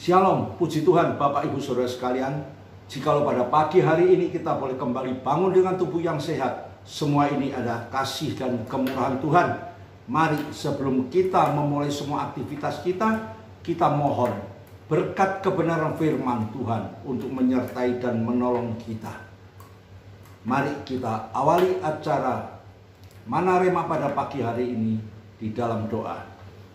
Shalom, puji Tuhan Bapak Ibu Saudara sekalian. Jikalau pada pagi hari ini kita boleh kembali bangun dengan tubuh yang sehat, semua ini ada kasih dan kemurahan Tuhan. Mari sebelum kita memulai semua aktivitas kita mohon berkat kebenaran firman Tuhan untuk menyertai dan menolong kita. Mari kita awali acara Manarema pada pagi hari ini di dalam doa.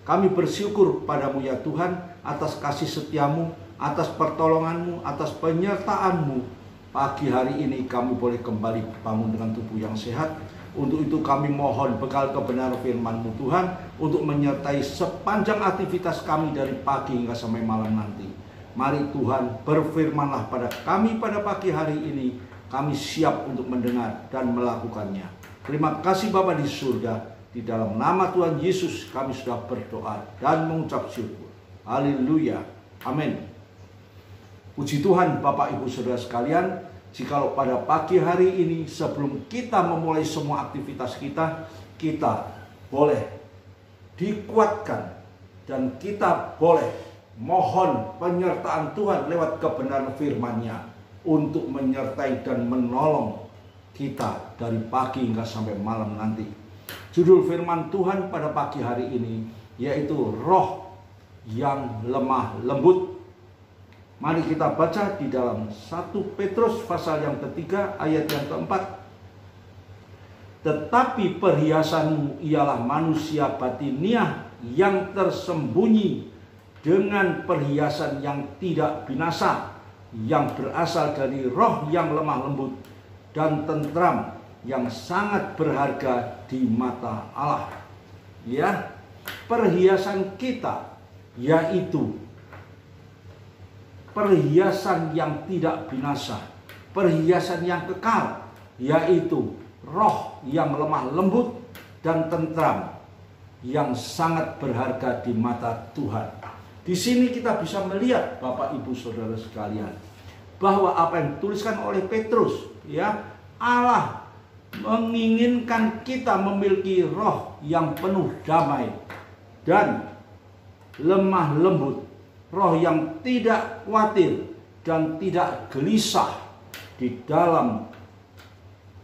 Kami bersyukur padamu ya Tuhan atas kasih setiamu, atas pertolonganmu, atas penyertaanmu. Pagi hari ini kami boleh kembali bangun dengan tubuh yang sehat. Untuk itu kami mohon bekal kebenaran firman-Mu Tuhan untuk menyertai sepanjang aktivitas kami dari pagi hingga sampai malam nanti. Mari Tuhan berfirmanlah pada kami pada pagi hari ini. Kami siap untuk mendengar dan melakukannya. Terima kasih Bapa di surga. Di dalam nama Tuhan Yesus kami sudah berdoa dan mengucap syukur. Haleluya. Amin. Puji Tuhan Bapak Ibu Saudara sekalian. Jikalau pada pagi hari ini sebelum kita memulai semua aktivitas kita boleh dikuatkan dan kita boleh mohon penyertaan Tuhan lewat kebenaran firman-Nya untuk menyertai dan menolong kita dari pagi hingga sampai malam nanti. Judul firman Tuhan pada pagi hari ini yaitu roh yang lemah lembut. Mari kita baca di dalam 1 Petrus pasal yang ketiga ayat yang keempat. Tetapi perhiasanmu ialah manusia batiniah yang tersembunyi dengan perhiasan yang tidak binasa, yang berasal dari roh yang lemah lembut dan tentram, yang sangat berharga di mata Allah. Ya, perhiasan kita yaitu perhiasan yang tidak binasa, perhiasan yang kekal, yaitu roh yang lemah lembut dan tentram, yang sangat berharga di mata Tuhan. Di sini kita bisa melihat Bapak Ibu Saudara sekalian bahwa apa yang dituliskan oleh Petrus, ya, Allah menginginkan kita memiliki roh yang penuh damai dan lemah lembut, roh yang tidak khawatir dan tidak gelisah di dalam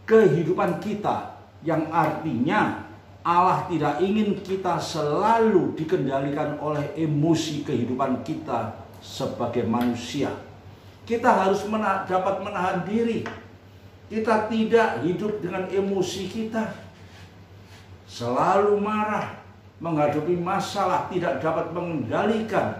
kehidupan kita, yang artinya Allah tidak ingin kita selalu dikendalikan oleh emosi kehidupan kita sebagai manusia. Kita harus dapat menahan diri. Kita tidak hidup dengan emosi kita. Selalu marah, menghadapi masalah, tidak dapat mengendalikan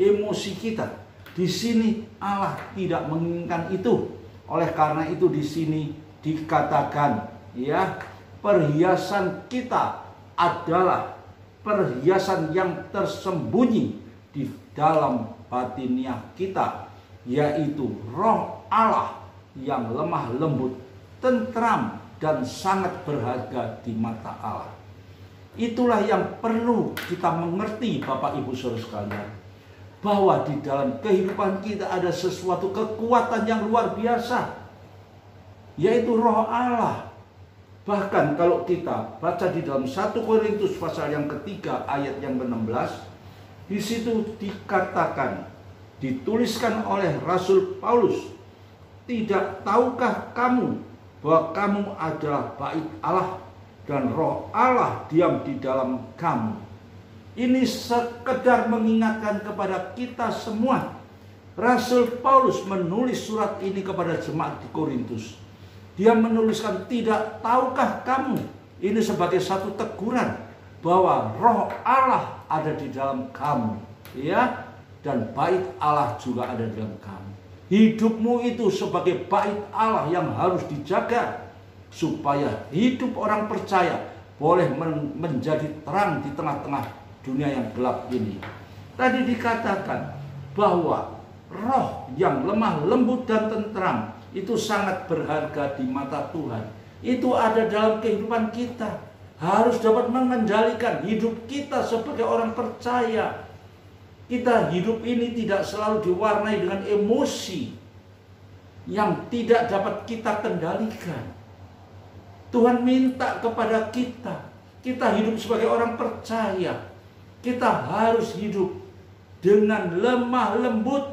emosi kita. Di sini Allah tidak menginginkan itu. Oleh karena itu di sini dikatakan, ya, perhiasan kita adalah perhiasan yang tersembunyi di dalam batiniah kita, yaitu roh Allah yang lemah lembut, tentram, dan sangat berharga di mata Allah. Itulah yang perlu kita mengerti Bapak Ibu Saudara sekalian, bahwa di dalam kehidupan kita ada sesuatu kekuatan yang luar biasa, yaitu roh Allah. Bahkan kalau kita baca di dalam 1 Korintus pasal yang ketiga ayat yang ke-16, di situ dikatakan, dituliskan oleh Rasul Paulus, tidak tahukah kamu bahwa kamu adalah bait Allah dan roh Allah diam di dalam kamu. Ini sekedar mengingatkan kepada kita semua. Rasul Paulus menulis surat ini kepada jemaat di Korintus. Dia menuliskan tidak tahukah kamu. Ini sebagai satu teguran bahwa roh Allah ada di dalam kamu, ya, dan bait Allah juga ada di dalam kamu. Hidupmu itu sebagai bait Allah yang harus dijaga supaya hidup orang percaya boleh menjadi terang di tengah-tengah dunia yang gelap ini. Tadi dikatakan bahwa roh yang lemah lembut dan tentram itu sangat berharga di mata Tuhan. Itu ada dalam kehidupan kita. Harus dapat mengendalikan hidup kita sebagai orang percaya. Kita hidup ini tidak selalu diwarnai dengan emosi yang tidak dapat kita kendalikan. Tuhan minta kepada kita hidup sebagai orang percaya. Kita harus hidup dengan lemah lembut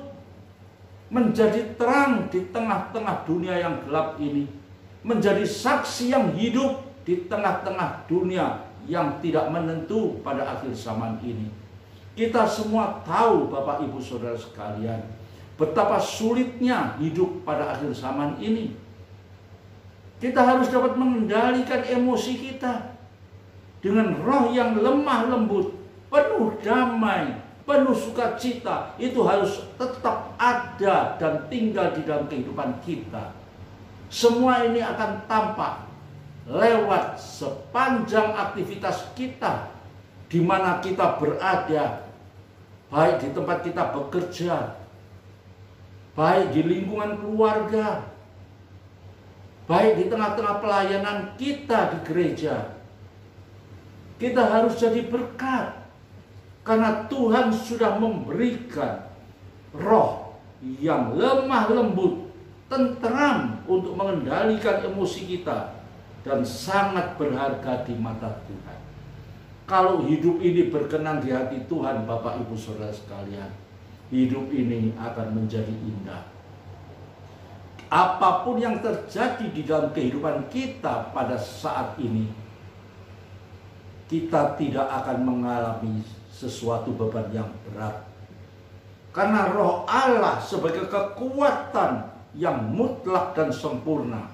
menjadi terang di tengah-tengah dunia yang gelap ini, menjadi saksi yang hidup di tengah-tengah dunia yang tidak menentu pada akhir zaman ini. Kita semua tahu, Bapak Ibu Saudara sekalian, betapa sulitnya hidup pada akhir zaman ini. Kita harus dapat mengendalikan emosi kita dengan roh yang lemah lembut, penuh damai, penuh sukacita. Itu harus tetap ada dan tinggal di dalam kehidupan kita. Semua ini akan tampak lewat sepanjang aktivitas kita, di mana kita berada, baik di tempat kita bekerja, baik di lingkungan keluarga, baik di tengah-tengah pelayanan kita di gereja. Kita harus jadi berkat, karena Tuhan sudah memberikan roh yang lemah lembut, tentram untuk mengendalikan emosi kita, dan sangat berharga di mata Tuhan. Kalau hidup ini berkenan di hati Tuhan, Bapak Ibu Saudara sekalian, hidup ini akan menjadi indah. Apapun yang terjadi di dalam kehidupan kita pada saat ini, kita tidak akan mengalami sesuatu beban yang berat. Karena roh Allah sebagai kekuatan yang mutlak dan sempurna,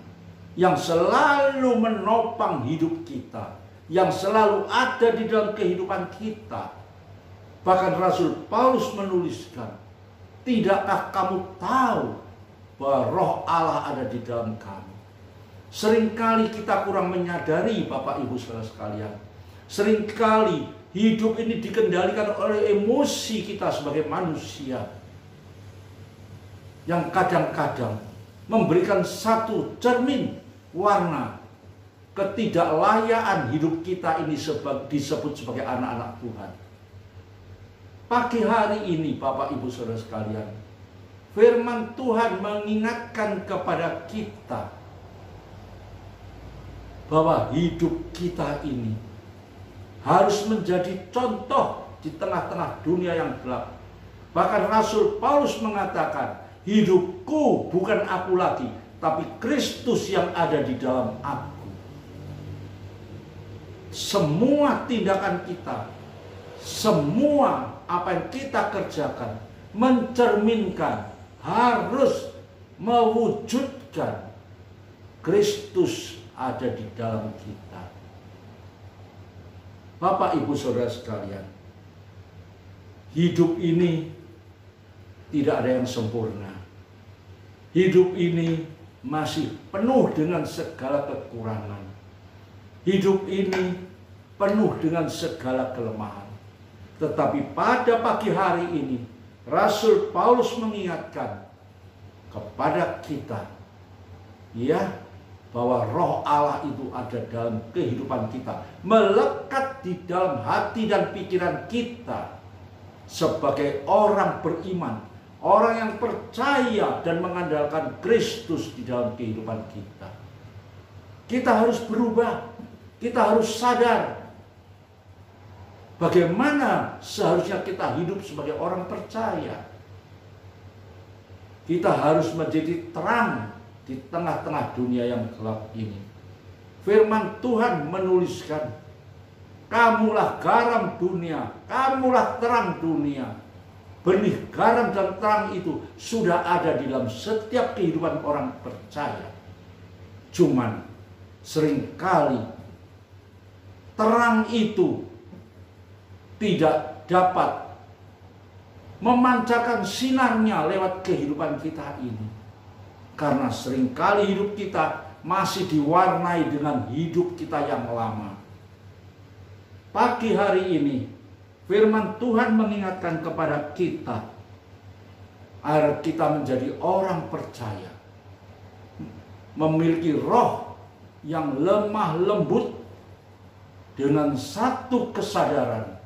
yang selalu menopang hidup kita, yang selalu ada di dalam kehidupan kita. Bahkan Rasul Paulus menuliskan, tidakkah kamu tahu bahwa roh Allah ada di dalam kamu? Seringkali kita kurang menyadari, Bapak Ibu Saudara sekalian. Seringkali hidup ini dikendalikan oleh emosi kita sebagai manusia, yang kadang-kadang memberikan satu cermin warna ketidaklayaan hidup kita ini disebut sebagai anak-anak Tuhan. Pagi hari ini, Bapak Ibu Saudara sekalian, firman Tuhan mengingatkan kepada kita bahwa hidup kita ini harus menjadi contoh di tengah-tengah dunia yang gelap. Bahkan Rasul Paulus mengatakan, hidupku bukan aku lagi, tapi Kristus yang ada di dalam aku. Semua tindakan kita, semua apa yang kita kerjakan, mencerminkan, harus mewujudkan Kristus ada di dalam kita. Bapak Ibu Saudara sekalian, hidup ini tidak ada yang sempurna. Hidup ini masih penuh dengan segala kekurangan. Hidup ini penuh dengan segala kelemahan. Tetapi pada pagi hari ini, Rasul Paulus mengingatkan kepada kita, ya, bahwa roh Allah itu ada dalam kehidupan kita, melekat di dalam hati dan pikiran kita sebagai orang beriman, orang yang percaya dan mengandalkan Kristus di dalam kehidupan kita. Kita harus berubah, kita harus sadar bagaimana seharusnya kita hidup sebagai orang percaya. Kita harus menjadi terang di tengah-tengah dunia yang gelap ini. Firman Tuhan menuliskan, kamulah garam dunia, kamulah terang dunia. Benih garam dan terang itu sudah ada di dalam setiap kehidupan orang percaya. Cuman seringkali terang itu tidak dapat memancarkan sinarnya lewat kehidupan kita ini. Karena seringkali hidup kita masih diwarnai dengan hidup kita yang lama. Pagi hari ini, firman Tuhan mengingatkan kepada kita agar kita menjadi orang percaya, memiliki roh yang lemah lembut dengan satu kesadaran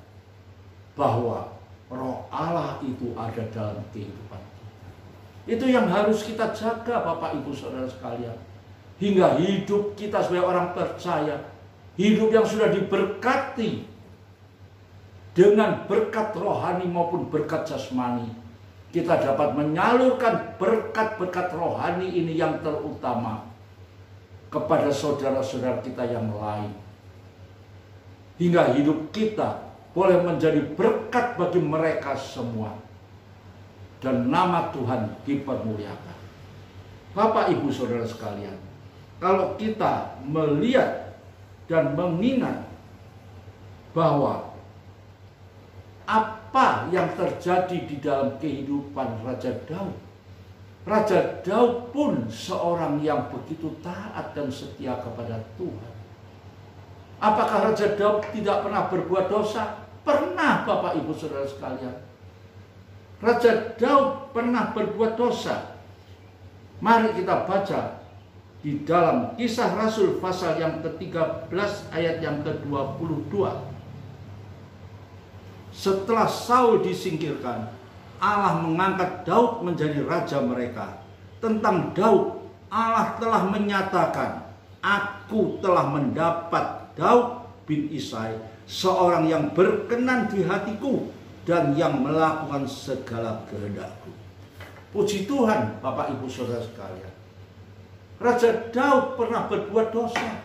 bahwa roh Allah itu ada dalam kehidupan kita. Itu yang harus kita jaga, Bapak Ibu Saudara sekalian, hingga hidup kita sebagai orang percaya, hidup yang sudah diberkati dengan berkat rohani maupun berkat jasmani, kita dapat menyalurkan berkat-berkat rohani ini yang terutama kepada saudara-saudara kita yang lain. Hingga hidup kita boleh menjadi berkat bagi mereka semua. Dan nama Tuhan dipermuliakan. Bapak, Ibu, Saudara sekalian, kalau kita melihat dan mengingat bahwa apa yang terjadi di dalam kehidupan Raja Daud. Raja Daud pun seorang yang begitu taat dan setia kepada Tuhan. Apakah Raja Daud tidak pernah berbuat dosa? Pernah, Bapak, Ibu, Saudara sekalian. Raja Daud pernah berbuat dosa. Mari kita baca di dalam Kisah Rasul pasal yang ke-13 ayat yang ke-22. Setelah Saul disingkirkan, Allah mengangkat Daud menjadi raja mereka. Tentang Daud, Allah telah menyatakan, "Aku telah mendapat Daud bin Isai, seorang yang berkenan di hatiku dan yang melakukan segala kehendakku." Puji Tuhan, Bapak, Ibu, Saudara sekalian. Raja Daud pernah berbuat dosa,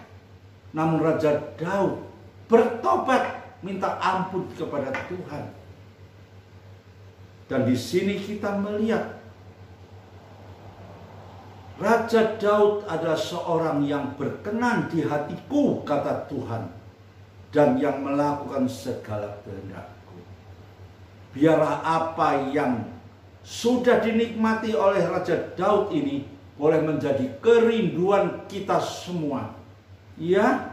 namun Raja Daud bertobat, minta ampun kepada Tuhan. Dan di sini kita melihat Raja Daud adalah seorang yang berkenan di hatiku, kata Tuhan, dan yang melakukan segala kehendakku. Biarlah apa yang sudah dinikmati oleh Raja Daud ini boleh menjadi kerinduan kita semua, ya,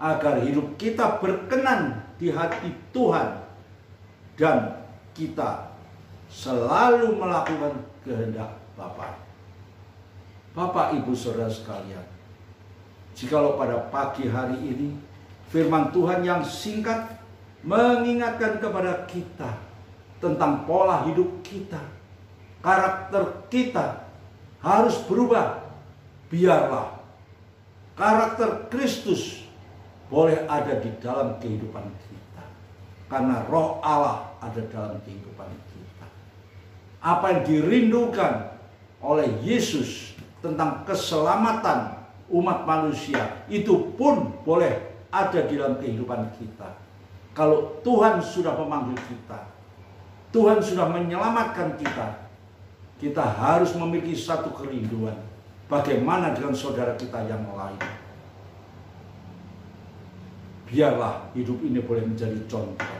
agar hidup kita berkenan di hati Tuhan dan kita selalu melakukan kehendak Bapa. Bapak, Ibu, Saudara sekalian, jikalau pada pagi hari ini firman Tuhan yang singkat mengingatkan kepada kita tentang pola hidup kita, karakter kita harus berubah. Biarlah karakter Kristus boleh ada di dalam kehidupan kita, karena Roh Allah ada dalam kehidupan kita. Apa yang dirindukan oleh Yesus tentang keselamatan umat manusia, itu pun boleh ada di dalam kehidupan kita. Kalau Tuhan sudah memanggil kita, Tuhan sudah menyelamatkan kita, kita harus memiliki satu kerinduan. Bagaimana dengan saudara kita yang lain? Biarlah hidup ini boleh menjadi contoh,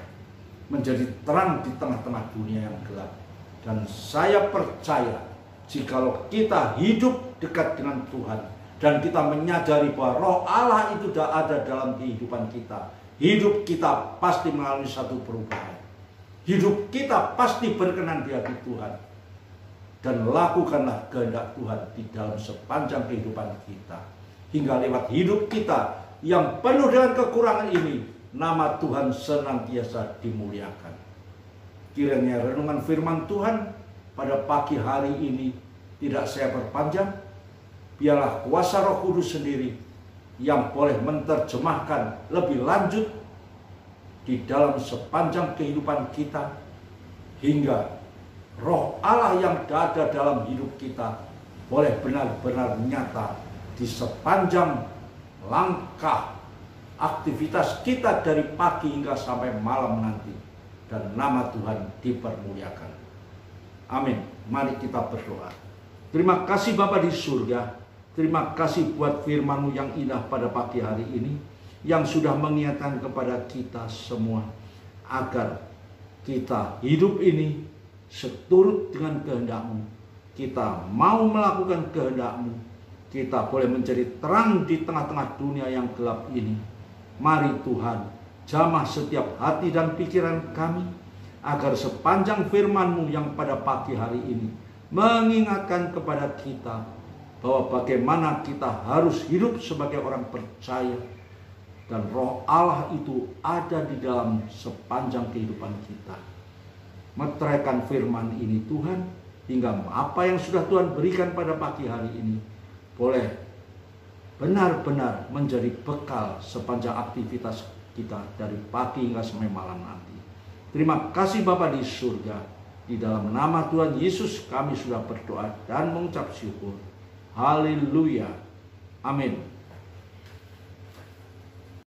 menjadi terang di tengah-tengah dunia yang gelap. Dan saya percaya, jikalau kita hidup dekat dengan Tuhan dan kita menyadari bahwa Roh Allah itu sudah ada dalam kehidupan kita, hidup kita pasti melalui satu perubahan. Hidup kita pasti berkenan di hati Tuhan. Dan lakukanlah kehendak Tuhan di dalam sepanjang kehidupan kita, hingga lewat hidup kita yang penuh dengan kekurangan ini, nama Tuhan senantiasa dimuliakan. Kiranya renungan firman Tuhan pada pagi hari ini tidak saya perpanjang. Biarlah kuasa Roh Kudus sendiri yang boleh menerjemahkan lebih lanjut di dalam sepanjang kehidupan kita, hingga Roh Allah yang ada dalam hidup kita boleh benar-benar nyata di sepanjang langkah aktivitas kita dari pagi hingga sampai malam nanti, dan nama Tuhan dipermuliakan. Amin. Mari kita berdoa. Terima kasih Bapa di surga. Terima kasih buat firman-Mu yang indah pada pagi hari ini, yang sudah mengingatkan kepada kita semua agar kita hidup ini seturut dengan kehendak-Mu. Kita mau melakukan kehendak-Mu. Kita boleh menjadi terang di tengah-tengah dunia yang gelap ini. Mari Tuhan, jamah setiap hati dan pikiran kami, agar sepanjang firman-Mu yang pada pagi hari ini mengingatkan kepada kita bahwa bagaimana kita harus hidup sebagai orang percaya, dan Roh Allah itu ada di dalam sepanjang kehidupan kita. Meteraikan firman ini Tuhan, hingga apa yang sudah Tuhan berikan pada pagi hari ini boleh benar-benar menjadi bekal sepanjang aktivitas kita dari pagi hingga sampai malam nanti. Terima kasih Bapa di surga. Di dalam nama Tuhan Yesus kami sudah berdoa dan mengucap syukur. Haleluya. Amin.